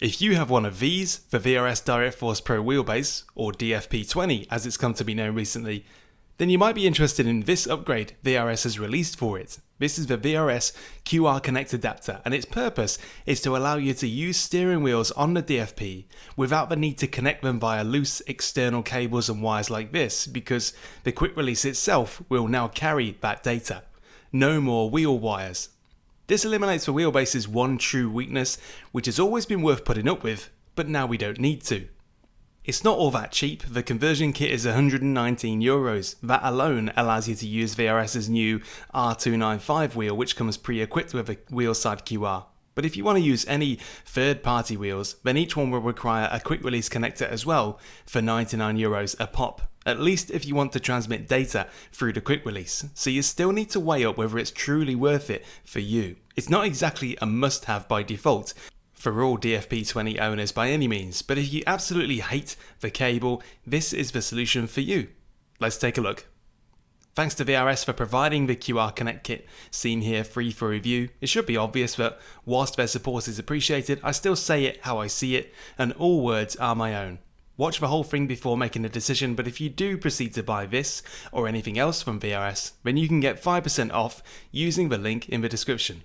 If you have one of these, the VRS Direct Force Pro Wheelbase, or DFP20 as it's come to be known recently, then you might be interested in this upgrade VRS has released for it. This is the VRS QR Connect adapter, and its purpose is to allow you to use steering wheels on the DFP without the need to connect them via loose external cables and wires like this, because the quick release itself will now carry that data. No more wheel wires. This eliminates the Wheelbase's one true weakness, which has always been worth putting up with, but now we don't need to. It's not all that cheap. The conversion kit is €119. That alone allows you to use VRS's new R295 wheel, which comes pre-equipped with a wheel side QR. But if you want to use any third-party wheels, then each one will require a quick release connector as well for €99 a pop, at least if you want to transmit data through the quick release. So you still need to weigh up whether it's truly worth it for you. It's not exactly a must-have by default for all DFP20 owners by any means, but if you absolutely hate the cable, this is the solution for you. Let's take a look. Thanks to VRS for providing the QR Connect kit seen here free for review. It should be obvious that whilst their support is appreciated, I still say it how I see it, and all words are my own. Watch the whole thing before making a decision, but if you do proceed to buy this or anything else from VRS, then you can get 5% off using the link in the description.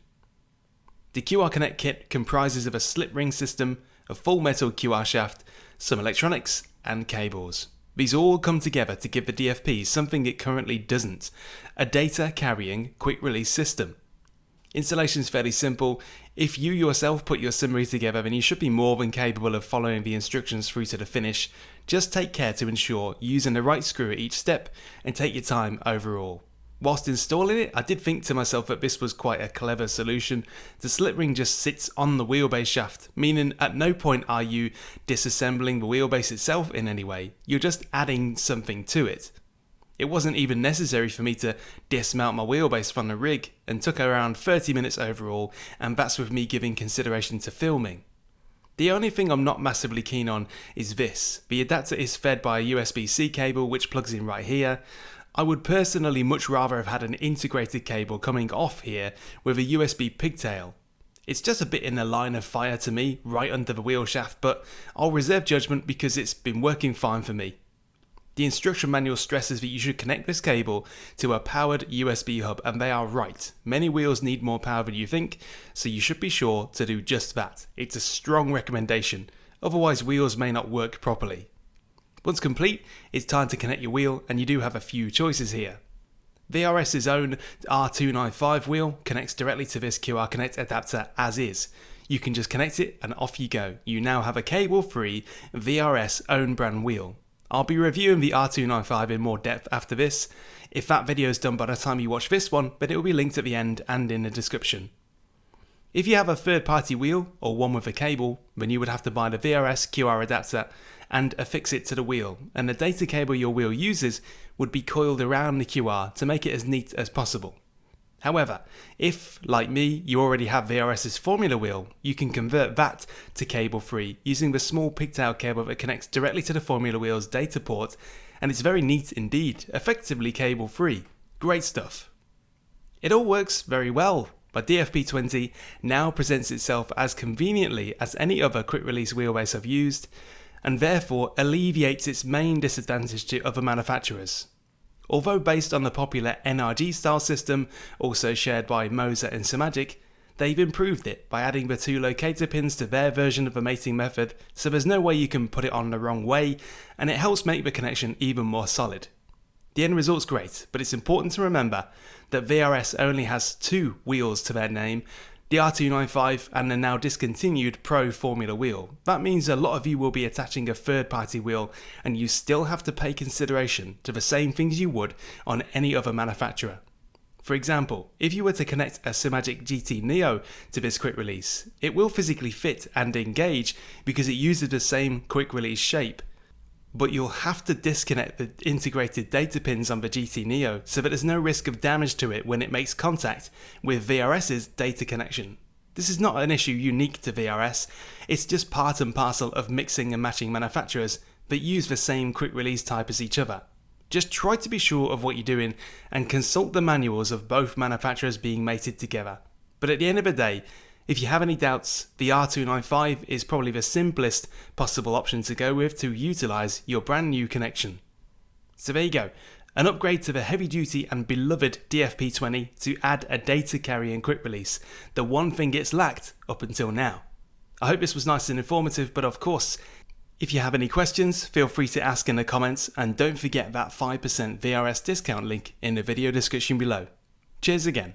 The QR Connect kit comprises of a slip ring system, a full metal QR shaft, some electronics and cables. These all come together to give the DFP something it currently doesn't, a data carrying quick release system. Installation is fairly simple. If you yourself put your summary together, then you should be more than capable of following the instructions through to the finish. Just take care to ensure using the right screw at each step and take your time overall. Whilst installing it, I did think to myself that this was quite a clever solution. The slip ring just sits on the wheelbase shaft, meaning at no point are you disassembling the wheelbase itself in any way. You're just adding something to it. It wasn't even necessary for me to dismount my wheelbase from the rig, and took around 30 minutes overall, and that's with me giving consideration to filming. The only thing I'm not massively keen on is this. The adapter is fed by a USB-C cable which plugs in right here. I would personally much rather have had an integrated cable coming off here with a USB pigtail. It's just a bit in the line of fire to me, right under the wheel shaft, but I'll reserve judgment because it's been working fine for me. The instruction manual stresses that you should connect this cable to a powered USB hub, and they are right. Many wheels need more power than you think, so you should be sure to do just that. It's a strong recommendation, otherwise wheels may not work properly. Once complete, it's time to connect your wheel, and you do have a few choices here. VRS's own R295 wheel connects directly to this QR Connect adapter as is. You can just connect it and off you go. You now have a cable-free VRS own brand wheel. I'll be reviewing the R295 in more depth after this. If that video is done by the time you watch this one, then it will be linked at the end and in the description. If you have a third-party wheel or one with a cable, then you would have to buy the VRS QR adapter and affix it to the wheel, and the data cable your wheel uses would be coiled around the QR to make it as neat as possible. However, if, like me, you already have VRS's formula wheel, you can convert that to cable-free using the small pigtail cable that connects directly to the formula wheel's data port, and it's very neat indeed, effectively cable-free. Great stuff. It all works very well, but DFP20 now presents itself as conveniently as any other quick-release wheelbase I've used, and therefore alleviates its main disadvantage to other manufacturers. Although based on the popular NRG style system, also shared by Moser and Simagic, they've improved it by adding the two locator pins to their version of the mating method, so there's no way you can put it on the wrong way, and it helps make the connection even more solid. The end result's great, but it's important to remember that VRS only has two wheels to their name, the R295 and the now discontinued Pro Formula wheel. That means a lot of you will be attaching a third-party wheel, and you still have to pay consideration to the same things you would on any other manufacturer. For example, if you were to connect a Simagic GT Neo to this quick release, it will physically fit and engage because it uses the same quick release shape. But you'll have to disconnect the integrated data pins on the GT Neo so that there's no risk of damage to it when it makes contact with VRS's data connection. This is not an issue unique to VRS, it's just part and parcel of mixing and matching manufacturers that use the same quick release type as each other. Just try to be sure of what you're doing and consult the manuals of both manufacturers being mated together. But at the end of the day, If you have any doubts, the R295 is probably the simplest possible option to go with to utilise your brand new connection. So there you go, an upgrade to the heavy duty and beloved DFP20 to add a data carrying quick release, the one thing it's lacked up until now. I hope this was nice and informative, but of course, if you have any questions, feel free to ask in the comments, and don't forget that 5% VRS discount link in the video description below. Cheers again.